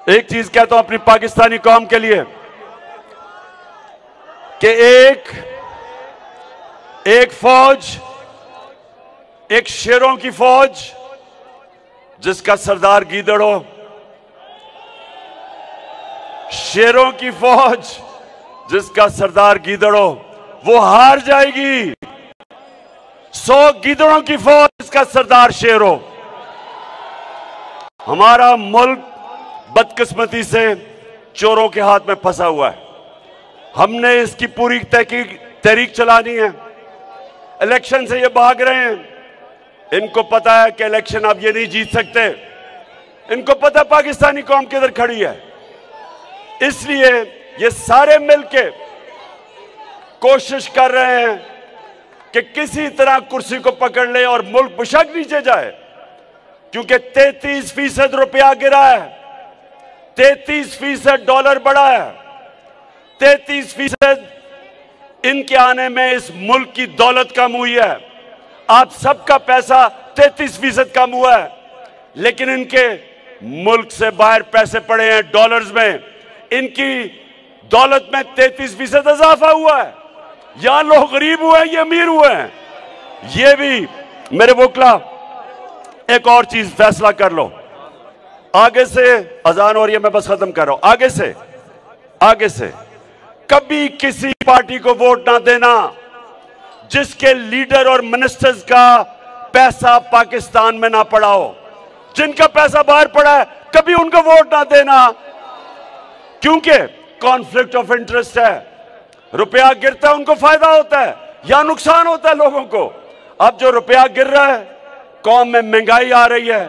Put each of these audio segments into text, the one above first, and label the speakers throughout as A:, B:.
A: एक चीज कहता हूं अपनी पाकिस्तानी कौम के लिए कि एक फौज, एक शेरों की फौज जिसका सरदार गीदड़ हो, शेरों की फौज जिसका सरदार गीदड़ हो, वो हार जाएगी। 100 गीदड़ों की फौज जिसका सरदार शेर हो। हमारा मुल्क बदकिस्मती से चोरों के हाथ में फंसा हुआ है। हमने इसकी पूरी तहरीक चलानी है। इलेक्शन से ये भाग रहे हैं। इनको पता है कि इलेक्शन अब ये नहीं जीत सकते। इनको पता है पाकिस्तानी कौम किधर खड़ी है। इसलिए ये सारे मिलके कोशिश कर रहे हैं कि किसी तरह कुर्सी को पकड़ ले और मुल्क बेशक नीचे जाए, क्योंकि 33% रुपया गिरा है, 33% डॉलर बढ़ा है, 33% इनके आने में इस मुल्क की दौलत कम हुई है। आप सबका पैसा 33% कम हुआ है, लेकिन इनके मुल्क से बाहर पैसे पड़े हैं डॉलर्स में। इनकी दौलत में 33% इजाफा हुआ है। यहां लोग गरीब हुए हैं, ये अमीर हुए हैं। ये भी मेरे वोकला एक और चीज फैसला कर लो। आगे से अजान हो रही है, मैं बस खत्म कर रहा हूं। आगे से कभी किसी पार्टी को वोट ना देना जिसके लीडर और मिनिस्टर्स का पैसा पाकिस्तान में ना पड़ा हो। जिनका पैसा बाहर पड़ा है, कभी उनको वोट ना देना, क्योंकि कॉन्फ्लिक्ट ऑफ इंटरेस्ट है। रुपया गिरता है, उनको फायदा होता है या नुकसान होता है लोगों को। अब जो रुपया गिर रहा है, कौम में महंगाई आ रही है,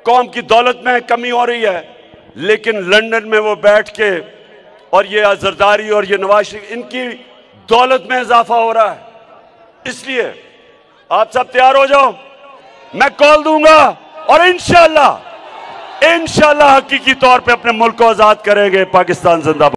A: कौम की दौलत में कमी हो रही है, लेकिन लंदन में वो बैठ के और ये जरदारी और ये नवाज शरीफ, इनकी दौलत में इजाफा हो रहा है। इसलिए आप सब तैयार हो जाओ, मैं कॉल दूंगा और इंशाल्लाह हकीकी तौर पे अपने मुल्क को आजाद करेंगे। पाकिस्तान जिंदाबाद।